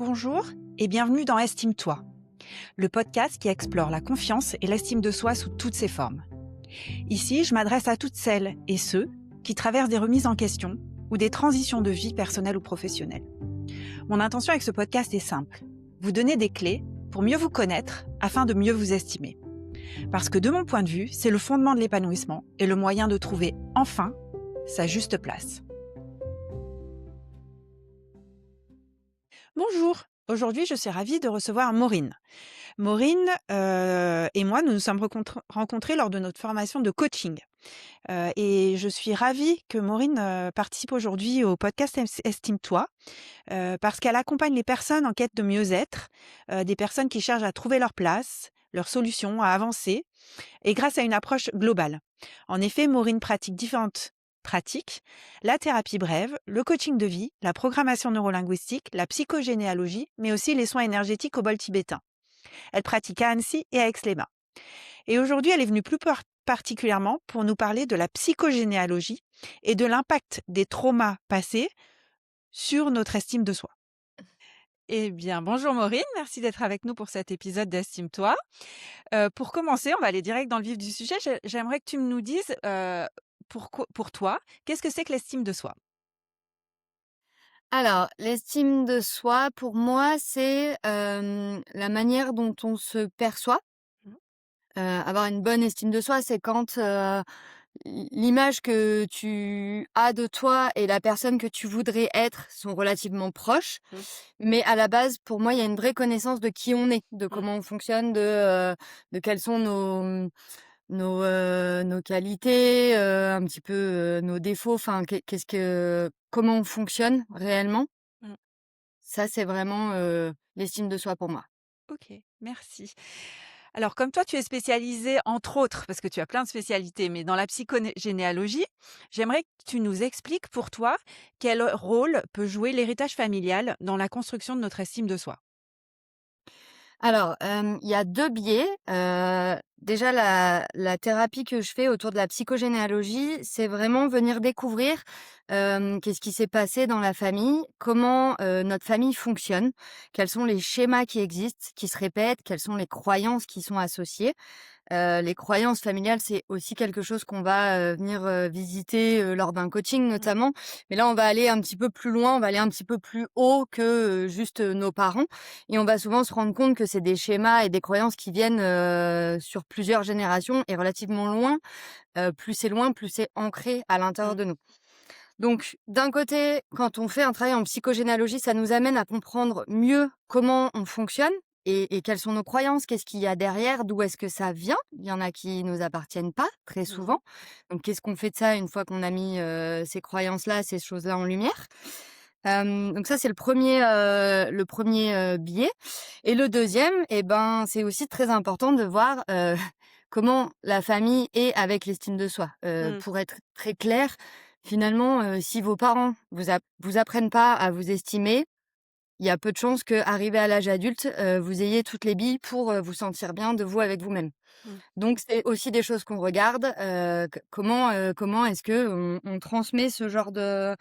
Bonjour et bienvenue dans Estime-toi, le podcast qui explore la confiance et l'estime de soi sous toutes ses formes. Ici, je m'adresse à toutes celles et ceux qui traversent des remises en question ou des transitions de vie personnelle ou professionnelle. Mon intention avec ce podcast est simple, vous donner des clés pour mieux vous connaître afin de mieux vous estimer. Parce que de mon point de vue, c'est le fondement de l'épanouissement et le moyen de trouver enfin sa juste place. Bonjour, aujourd'hui je suis ravie de recevoir Maureen. Maureen et moi, nous nous sommes rencontrés lors de notre formation de coaching. Et je suis ravie que Maureen participe aujourd'hui au podcast Estime-toi, parce qu'elle accompagne les personnes en quête de mieux-être, des personnes qui cherchent à trouver leur place, leurs solutions, à avancer, et grâce à une approche globale. En effet, Maureen pratique différentes pratiques, la thérapie brève, le coaching de vie, la programmation neurolinguistique, la psychogénéalogie, mais aussi les soins énergétiques au bol tibétain. Elle pratique à Annecy et à Aix-les-Bains. Et aujourd'hui, elle est venue plus particulièrement pour nous parler de la psychogénéalogie et de l'impact des traumas passés sur notre estime de soi. Eh bien, bonjour Maureen, merci d'être avec nous pour cet épisode d'Estime-toi. Pour commencer, on va aller direct dans le vif du sujet. J'aimerais que tu nous dises, pour toi, qu'est-ce que c'est que l'estime de soi? Alors, l'estime de soi, pour moi, c'est, la manière dont on se perçoit. Mmh. Avoir une bonne estime de soi, c'est quand, l'image que tu as de toi et la personne que tu voudrais être sont relativement proches. Mmh. Mais à la base, pour moi, il y a une vraie connaissance de qui on est, de Mmh. comment on fonctionne, de quelles sont nos qualités, un petit peu, nos défauts, enfin comment on fonctionne réellement. Mmh. Ça, c'est vraiment, l'estime de soi pour moi. OK, merci. Alors, comme toi, tu es spécialisée, entre autres, parce que tu as plein de spécialités, mais dans la psychogénéalogie, j'aimerais que tu nous expliques pour toi quel rôle peut jouer l'héritage familial dans la construction de notre estime de soi. Alors, il y a 2 biais. Déjà la thérapie que je fais autour de la psychogénéalogie, c'est vraiment venir découvrir, qu'est-ce qui s'est passé dans la famille, comment, notre famille fonctionne, quels sont les schémas qui existent, qui se répètent, quelles sont les croyances qui sont associées. Les croyances familiales, c'est aussi quelque chose qu'on va, venir, visiter, lors d'un coaching Mmh. notamment. Mais là, on va aller un petit peu plus loin, on va aller un petit peu plus haut que, juste, nos parents et on va souvent se rendre compte que c'est des schémas et des croyances qui viennent, sur plusieurs générations et relativement loin. Plus c'est loin, plus c'est ancré à l'intérieur Mmh. de nous. Donc d'un côté, quand on fait un travail en psychogénéalogie, ça nous amène à comprendre mieux comment on fonctionne et quelles sont nos croyances, qu'est-ce qu'il y a derrière, d'où est-ce que ça vient. Il y en a qui nous appartiennent pas très Mmh. souvent. Donc qu'est-ce qu'on fait de ça une fois qu'on a mis, ces croyances-là, ces choses-là en lumière? Donc ça, c'est le premier biais et le deuxième, eh ben, c'est aussi très important de voir, comment la famille est avec l'estime de soi. Mmh. Pour être très clair, finalement, si vos parents vous apprennent pas à vous estimer, il y a peu de chances qu'arrivé à l'âge adulte, vous ayez toutes les billes pour, vous sentir bien de vous avec vous-même. Mmh. Donc c'est aussi des choses qu'on regarde, comment est-ce qu'on transmet ce genre de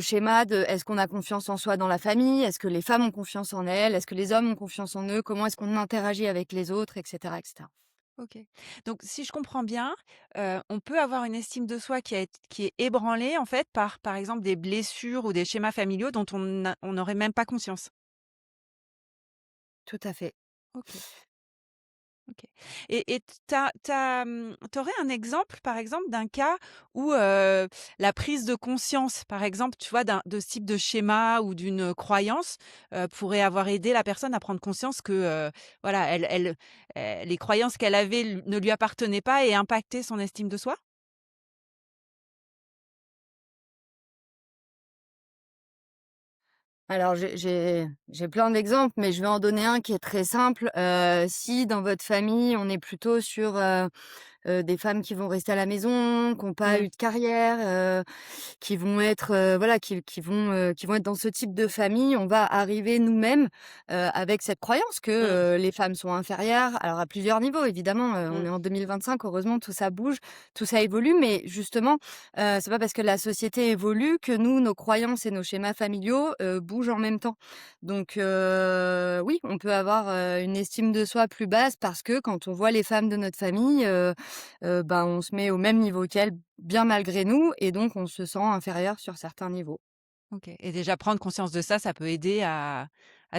schéma de est-ce qu'on a confiance en soi dans la famille? Est-ce que les femmes ont confiance en elles? Est-ce que les hommes ont confiance en eux? Comment est-ce qu'on interagit avec les autres et cetera et cetera. OK. Donc si je comprends bien, on peut avoir une estime de soi qui est ébranlée, en fait, par exemple, des blessures ou des schémas familiaux dont on n'aurait même pas conscience? Tout à fait. OK. OK. Et tu aurais un exemple, par exemple, d'un cas où, la prise de conscience, par exemple, tu vois, de ce type de schéma ou d'une croyance, pourrait avoir aidé la personne à prendre conscience que, voilà, les croyances qu'elle avait ne lui appartenaient pas et impactaient son estime de soi? Alors j'ai plein d'exemples, mais je vais en donner un qui est très simple. Si dans votre famille, on est plutôt sur, des femmes qui vont rester à la maison, qui ont pas Mmh. eu de carrière, qui vont être, voilà, qui vont être dans ce type de famille. On va arriver nous-mêmes, avec cette croyance Mmh. que, les femmes sont inférieures, alors à plusieurs niveaux évidemment, on Mmh. est en 2025, heureusement tout ça bouge, tout ça évolue, mais justement, c'est pas parce que la société évolue que nous, nos croyances et nos schémas familiaux, bougent en même temps. Donc oui, on peut avoir, une estime de soi plus basse parce que quand on voit les femmes de notre famille, ben, on se met au même niveau qu'elles, bien malgré nous et donc on se sent inférieur sur certains niveaux. OK, et déjà prendre conscience de ça, ça peut aider à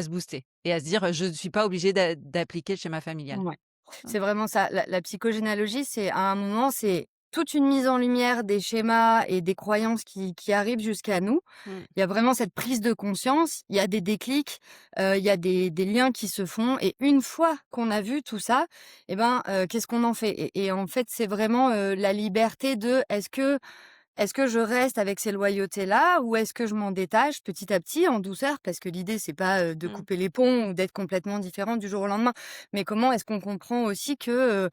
se booster et à se dire: «Je ne suis pas obligée d'appliquer le schéma familial». Ouais, c'est OK. vraiment ça. La psychogénéalogie, c'est à un moment, c'est toute une mise en lumière des schémas et des croyances qui arrivent jusqu'à nous. Mmh. Il y a vraiment cette prise de conscience, il y a des déclics, il y a des liens qui se font et une fois qu'on a vu tout ça et ben, qu'est-ce qu'on en fait? Et en fait, c'est vraiment, la liberté de est-ce que je reste avec ces loyautés-là ou est-ce que je m'en détache petit à petit, en douceur? Parce que l'idée, c'est pas, de Mmh. couper les ponts ou d'être complètement différent du jour au lendemain. Mais comment est-ce qu'on comprend aussi que,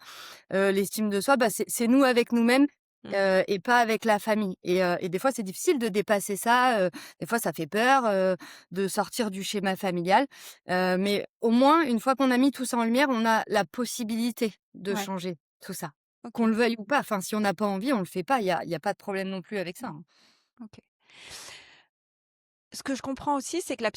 l'estime de soi, bah, c'est nous avec nous-mêmes, Mmh. et pas avec la famille. Et des fois, c'est difficile de dépasser ça, des fois, ça fait peur, de sortir du schéma familial. Mais au moins, une fois qu'on a mis tout ça en lumière, on a la possibilité de Ouais. changer tout ça. Qu'on OK. le veuille ou pas. Enfin, si on n'a pas envie, on le fait pas. Il y a pas de problème non plus avec ça, Mmh. hein. OK. Ce que je comprends aussi, c'est que la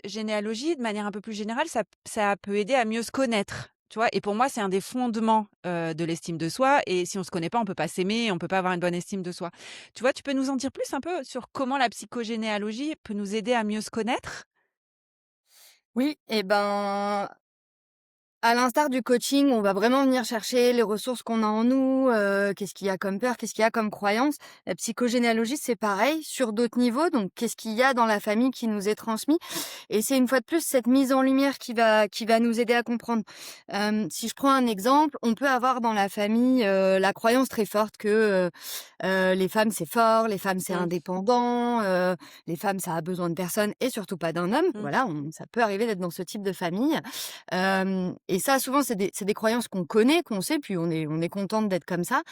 généalogie, de manière un peu plus générale, ça peut aider à mieux se connaître, tu vois? Et pour moi, c'est un des fondements, de l'estime de soi, et si on se connaît pas, on peut pas s'aimer, on peut pas avoir une bonne estime de soi. Tu vois, tu peux nous en dire plus un peu sur comment la psychogénéalogie peut nous aider à mieux se connaître? Oui et ben, à l'instar du coaching, on va vraiment venir chercher les ressources qu'on a en nous, qu'est-ce qu'il y a comme peur, qu'est-ce qu'il y a comme croyance. La psychogénéalogie, c'est pareil sur d'autres niveaux, donc qu'est-ce qu'il y a dans la famille qui nous est transmis? Et c'est une fois de plus cette mise en lumière qui va nous aider à comprendre. Si je prends un exemple, on peut avoir dans la famille, la croyance très forte que, les femmes c'est fort, les femmes c'est Mmh. indépendant, les femmes ça a besoin de personne et surtout pas d'un homme. Mmh. Voilà, ça peut arriver d'être dans ce type de famille. Et ça souvent c'est des croyances qu'on connaît, qu'on sait, puis on est contente d'être comme ça.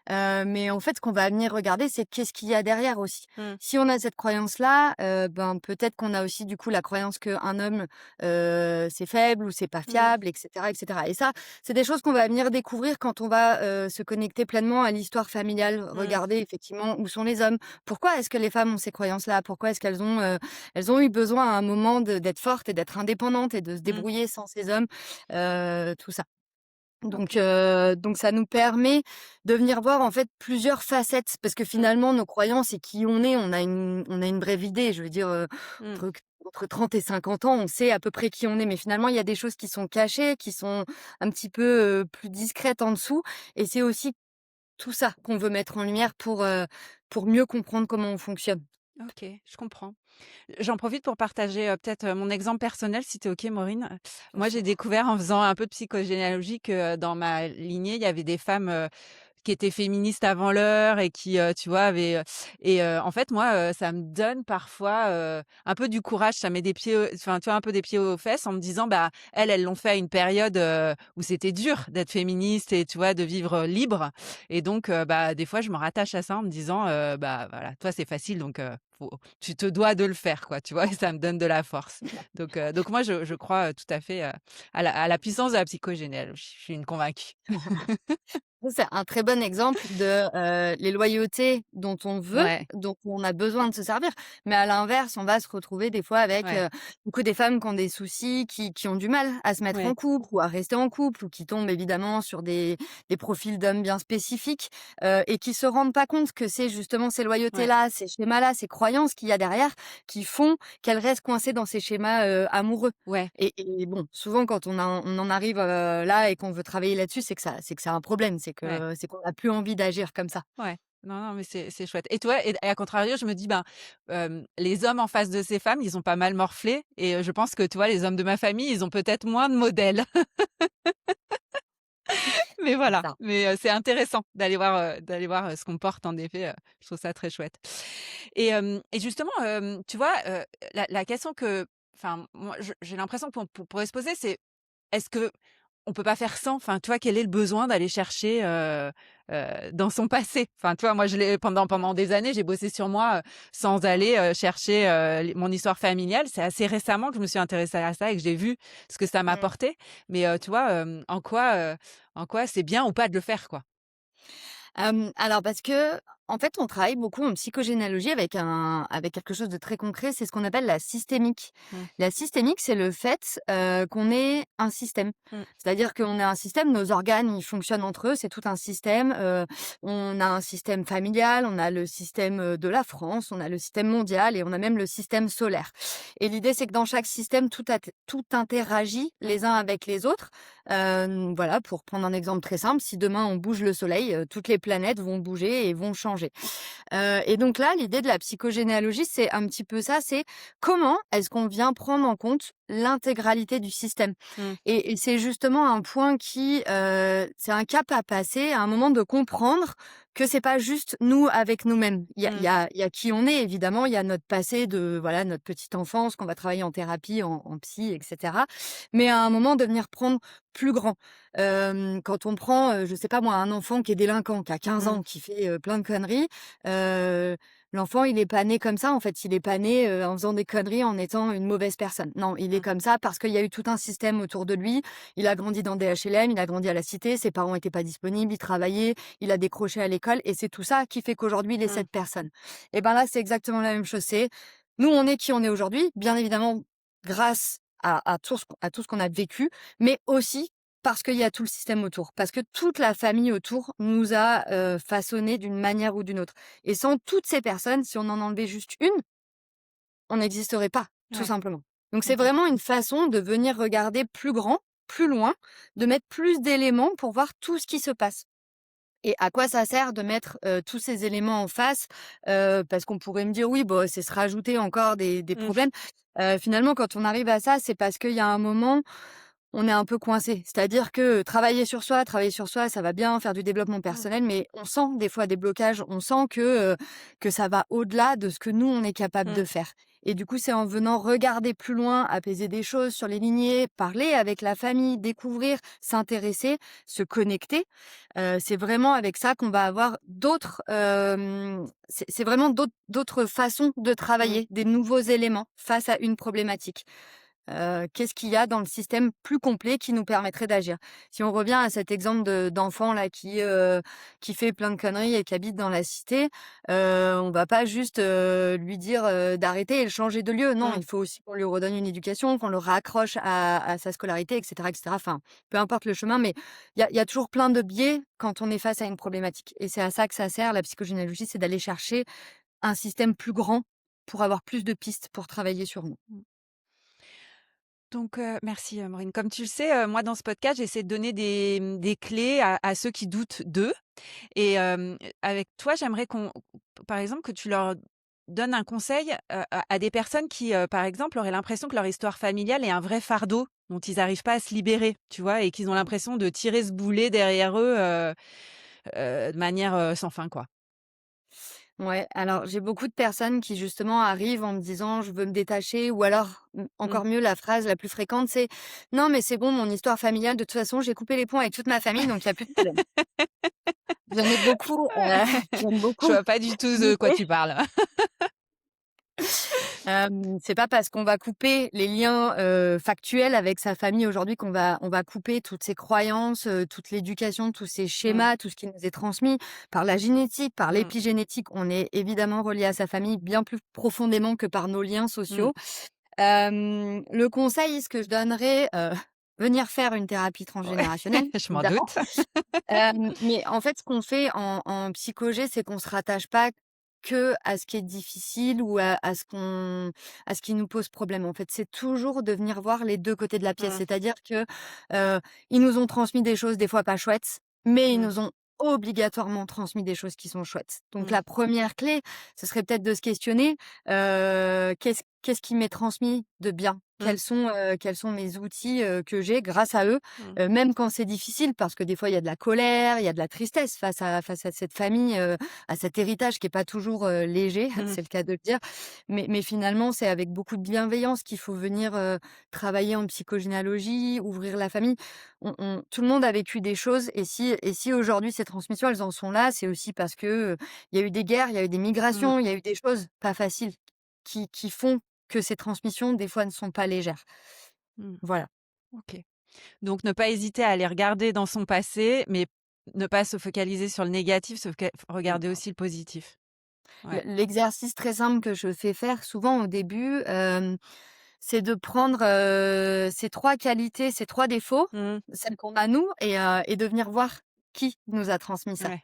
Mais en fait, ce qu'on va venir regarder, c'est qu'est-ce qu'il y a derrière aussi. Mmh. Si on a cette croyance-là, ben, peut-être qu'on a aussi du coup la croyance qu'un homme, c'est faible ou c'est pas Mmh. fiable et cetera et cetera. Et ça, c'est des choses qu'on va venir découvrir quand on va, se connecter pleinement à l'histoire familiale. Mmh. Regarder effectivement où sont les hommes. Pourquoi est-ce que les femmes ont ces croyances-là? Pourquoi est-ce qu'elles ont eu besoin à un moment d'être fortes et d'être indépendantes et de se Mmh. débrouiller sans ces hommes? Tout ça. Donc OK. donc ça nous permet de venir voir, en fait, plusieurs facettes parce que Mmh. finalement nos croyances et qui on a une brève idée. Je veux dire, Mmh. entre 30 et 50 ans, on sait à peu près qui on est, mais finalement il y a des choses qui sont cachées, qui sont un petit peu, plus discrètes en dessous et c'est aussi tout ça qu'on veut mettre en lumière pour mieux comprendre comment on fonctionne. OK, je comprends. J'en profite pour partager, peut-être, mon exemple personnel, si tu es OK, Maureen. Bien Moi, j'ai sûr. découvert en faisant un peu de psychogénéalogie que, dans ma lignée, il y avait des femmes, qui étaient féministes avant l'heure et qui, tu vois, avaient, en fait, moi, ça me donne parfois, un peu du courage. Ça met des pieds, enfin, tu vois, un peu des pieds aux fesses en me disant: «Bah, elles l'ont fait à une période, où c'était dur d'être féministe et tu vois, de vivre, libre», et donc bah, des fois, je me rattache à ça en me disant, «Bah, voilà, toi, c'est facile donc tu te dois de le faire, quoi», tu vois? Et ça me donne de la force. Donc moi, je crois, tout à fait, à la puissance de la psychogénéalogie. Je suis une convaincue. Ça, c'est un très bon exemple de, les loyautés dont on veut, Ouais, dont on a besoin de se servir. Mais à l'inverse, on va se retrouver des fois avec, ouais, beaucoup des femmes qui ont des soucis, qui ont du mal à se mettre en ouais, couple ou à rester en couple ou qui tombent évidemment sur des profils d'hommes bien spécifiques, et qui se rendent pas compte que c'est justement ces ouais, loyautés-là, ces schémas-là, ces croyances qu'il y a derrière qui font qu'elles restent coincées dans ces schémas, amoureux. ouais, Et bon, souvent quand on en arrive, là et qu'on veut travailler là-dessus, c'est que ça a un problème, ouais, c'est qu'on a plus envie d'agir comme ça. ouais. Non, non, mais c'est chouette. Et toi, et à contrario, je me dis, ben, les hommes en face de ces femmes, ils ont pas mal morflé, et je pense que, tu vois, les hommes de ma famille, ils ont peut-être moins de modèles. Mais C'est voilà, ça. mais c'est intéressant d'aller voir, ce qu'on porte en effet, je trouve ça très chouette. Et justement, tu vois, la question que, enfin, moi, j'ai l'impression qu'on pourrait se poser, c'est: est-ce que on peut pas faire sans. Enfin, tu vois, quel est le besoin d'aller chercher, dans son passé? Enfin, tu vois, moi, je l'ai pendant des années, j'ai bossé sur moi, sans aller, chercher, les mon histoire familiale. C'est assez récemment que je me suis intéressée à ça et que j'ai vu ce que ça Mmh. m'apportait. Mais, tu vois, en quoi c'est bien ou pas de le faire, quoi? Alors parce que en fait, on travaille beaucoup en psychogénéalogie avec quelque chose de très concret, c'est ce qu'on appelle la systémique. Mmh. La systémique, c'est le fait, qu'on est un système. Mmh. C'est-à-dire qu'on est un système, nos organes, ils fonctionnent entre eux, c'est tout un système, on a un système familial, on a le système, de la France, on a le système mondial et on a même le système solaire. Et l'idée, c'est que dans chaque système, tout interagit Mmh. les uns avec les autres. Voilà, pour prendre un exemple très simple, si demain on bouge le soleil, toutes les planètes vont bouger et vont changer. Et donc là, l'idée de la psychogénéalogie, c'est un petit peu ça, c'est comment est-ce qu'on vient prendre en compte l'intégralité du système? Mmh. Et c'est justement un point qui, c'est un cap à passer, à un moment de comprendre que c'est pas juste nous avec nous-mêmes. Mmh. Il y a qui on est évidemment, il y a notre passé de voilà, notre petite enfance qu'on va travailler en thérapie, en psy et cetera. Mais à un moment de venir prendre plus grand. Quand on prend, je sais pas moi, un enfant qui est délinquant, qui a 15 Mmh. ans, qui fait, plein de conneries, heu, l'enfant il est pas né comme ça en fait. Il est pas né, en faisant des conneries, en étant une mauvaise personne. Non, il est Mmh. comme ça parce qu'il y a eu tout un système autour de lui. Il a grandi dans des HLM, il a grandi à la cité, ses parents étaient pas disponibles, il travaillait, il a décroché à l'école et c'est tout ça qui fait qu'aujourd'hui il est Mmh. cette personne. Et ben là, c'est exactement la même chose. C'est nous, on est qui on est aujourd'hui, bien évidemment grâce à tout ce qu'on a vécu, mais aussi parce qu'il y a tout le système autour. Parce que toute la famille autour nous a, façonnés d'une manière ou d'une autre. Et sans toutes ces personnes, si on en enlevait juste une, on n'existerait pas, tout Ouais. simplement. Donc c'est OK. vraiment une façon de venir regarder plus grand, plus loin, de mettre plus d'éléments pour voir tout ce qui se passe. Et à quoi ça sert de mettre, tous ces éléments en face? Parce qu'on pourrait me dire: «Oui, bah, c'est se rajouter encore des Mmh. problèmes». Finalement, quand on arrive à ça, c'est parce qu'il y a un moment, on est un peu coincé. C'est-à-dire que travailler sur soi, ça va bien, faire du développement Mmh. personnel, mais on sent des fois des blocages. On sent que ça va au-delà de ce que nous, on est capable Mmh. de faire. Et du coup, c'est en venant regarder plus loin, apaiser des choses sur les lignées, parler avec la famille, découvrir, s'intéresser, se connecter. C'est vraiment avec ça qu'on va avoir d'autres, c'est vraiment d'autres façons de Mmh. travailler, des nouveaux éléments face à une problématique. Qu'est-ce qu'il y a dans le système plus complet qui nous permettrait d'agir? Si on revient à cet exemple d'enfant là qui fait plein de conneries et qui habite dans la cité, on va pas juste, lui dire, d'arrêter et le changer de lieu. Non, Mmh. il faut aussi qu'on lui redonne une éducation, qu'on le raccroche à sa scolarité et cetera et cetera. Enfin, peu importe le chemin, mais il y a toujours plein de biais quand on est face à une problématique et c'est à ça que ça sert la psychogénéalogie, c'est d'aller chercher un système plus grand pour avoir plus de pistes pour travailler sur nous. Mmh. Donc, merci, Maureen. Comme tu le sais, moi, dans ce podcast, j'essaie de donner des clés à ceux qui doutent d'eux et avec toi, j'aimerais par exemple, que tu leur donnes un conseil, à des personnes qui, par exemple, auraient l'impression que leur histoire familiale est un vrai fardeau dont ils n'arrivent pas à se libérer, tu vois? Et qu'ils ont l'impression de tirer ce boulet derrière eux, de manière, sans fin, quoi. Ouais, alors j'ai beaucoup de personnes qui justement arrivent en me disant: «Je veux me détacher» ou alors, Mmh. encore mieux, la phrase la plus fréquente, c'est: «Non mais c'est bon, mon histoire familiale, de toute façon, j'ai coupé les ponts avec toute ma famille, donc il y a plus de problème». J'en ai beaucoup, j'aime Je beaucoup vois pas du tout de quoi éviter. tu parles. C'est pas parce qu'on va couper les liens, factuels avec sa famille aujourd'hui on va couper toutes ces croyances, toute l'éducation, tous ces Mmh. schémas, tout ce qui nous est transmis par la génétique, par Mmh. l'épigénétique. On est évidemment relié à sa famille bien plus profondément que par nos liens Mmh. sociaux. Le conseil, ce que je donnerais, venir faire une thérapie Ouais, transgénérationnelle, je m'en évidemment. doute. Mais en fait, ce qu'on fait en psychogé, c'est qu'on se rattache pas que à ce qui est difficile ou à ce qui nous pose problème. En fait, c'est toujours de venir voir les 2 côtés de la pièce. Mmh. C'est-à-dire que, ils nous ont transmis des choses des fois pas chouettes, mais ils Mmh. nous ont obligatoirement transmis des choses qui sont chouettes. Donc Mmh. la première clé, ce serait peut-être de se questionner, qu'est-ce qui m'est transmis de bien? Mmh. Quels sont mes outils, que j'ai grâce à eux? Mmh. Même quand c'est difficile, parce que des fois il y a de la colère, il y a de la tristesse face à cette famille, à cet héritage qui est pas toujours, léger, Mmh. c'est le cas de le dire. Mais finalement, c'est avec beaucoup de bienveillance qu'il faut venir, travailler en psychogénéalogie, ouvrir la famille. On Tout le monde a vécu des choses, et si aujourd'hui ces transmissions, elles en sont là, c'est aussi parce que, il y a eu des guerres, il y a eu des Mmh. migrations, il y a eu des choses pas faciles qui font que ces transmissions, des fois, ne sont pas légères. Mmh. Voilà. OK. Donc ne pas hésiter à aller regarder dans son passé, mais ne pas se focaliser sur le négatif, regarder aussi le positif. Ouais. L'exercice très simple que je fais faire souvent au début, c'est de prendre, ces 3 qualités, ces 3 défauts, Mmh. celles qu'on a nous, et de venir voir qui nous a transmis ça. Ouais.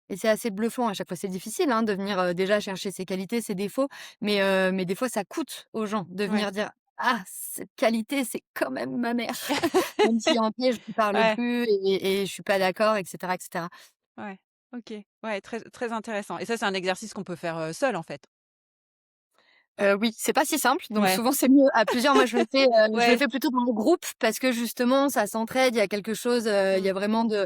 Et c'est assez bluffant à chaque fois. C'est difficile, hein, de venir, déjà chercher ses qualités, ses défauts, mais des fois ça coûte aux gens de Ouais. venir dire: «Ah, cette qualité, c'est quand même ma mère». Même si en paix, je lui parle Ouais. plus et je suis pas d'accord, et cetera, et cetera. Ouais. OK. Ouais, très très intéressant et ça, c'est un exercice qu'on peut faire, seul, en fait? Oui, c'est pas si simple, donc Ouais. souvent c'est mieux à plusieurs. Moi, je le Ouais. fais plutôt dans le groupe parce que justement ça s'entraide, il y a quelque chose, il y Mmh. a vraiment de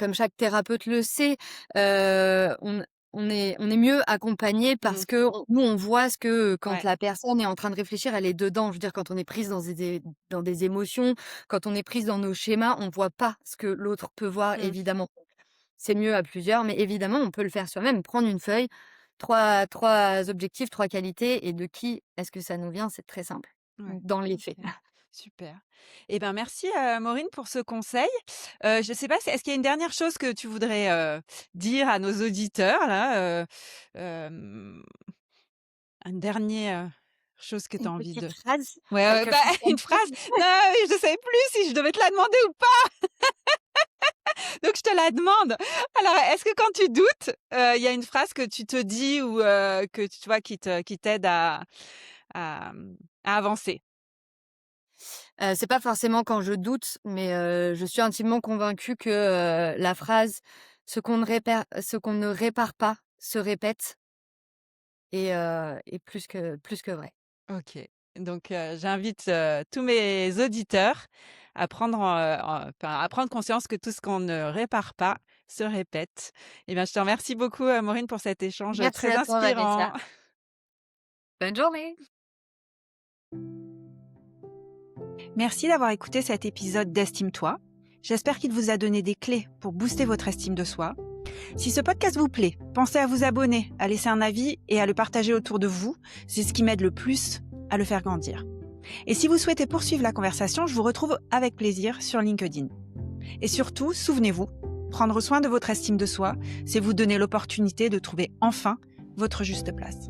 comme chaque thérapeute le sait, on est mieux accompagné Mmh. parce que nous, on voit ce que quand Ouais. la personne est en train de réfléchir, elle est dedans. Je veux dire, quand on est prise dans des émotions, quand on est prise dans nos schémas, on voit pas ce que l'autre peut voir, Mmh. évidemment. C'est mieux à plusieurs, mais évidemment, on peut le faire soi-même. Prendre une feuille, trois objectifs, 3 qualités, et de qui est-ce que ça nous vient? C'est très simple, Ouais. dans les faits. OK. Super. Et ben, merci, Maureen pour ce conseil. Je sais pas, est-ce qu'il y a une dernière chose que tu voudrais, dire à nos auditeurs là, un dernier, chose que tu as Une envie petite de phrase, ouais, ouais, quelque bah, chose comme une ça. phrase? Non, oui, je ne savais plus si je devais te la demander ou pas, donc je te la demande. Alors, est-ce que quand tu doutes, il y a une phrase que tu te dis ou, que tu vois qui t'aide à, à avancer? C'est pas forcément quand je doute, mais je suis intimement convaincue que, la phrase: ce qu'on ne répare pas se répète», est plus que vrai. OK. Donc, j'invite, tous mes auditeurs à à prendre conscience que tout ce qu'on ne répare pas se répète. Eh bien, je te remercie beaucoup, Maureen, pour cet échange, Merci très à toi, inspirant. Vanessa. Bonne journée. Merci d'avoir écouté cet épisode d'Estime-toi. J'espère qu'il vous a donné des clés pour booster votre estime de soi. Si ce podcast vous plaît, pensez à vous abonner, à laisser un avis et à le partager autour de vous. C'est ce qui m'aide le plus à le faire grandir. Et si vous souhaitez poursuivre la conversation, je vous retrouve avec plaisir sur LinkedIn. Et surtout, souvenez-vous, prendre soin de votre estime de soi, c'est vous donner l'opportunité de trouver enfin votre juste place.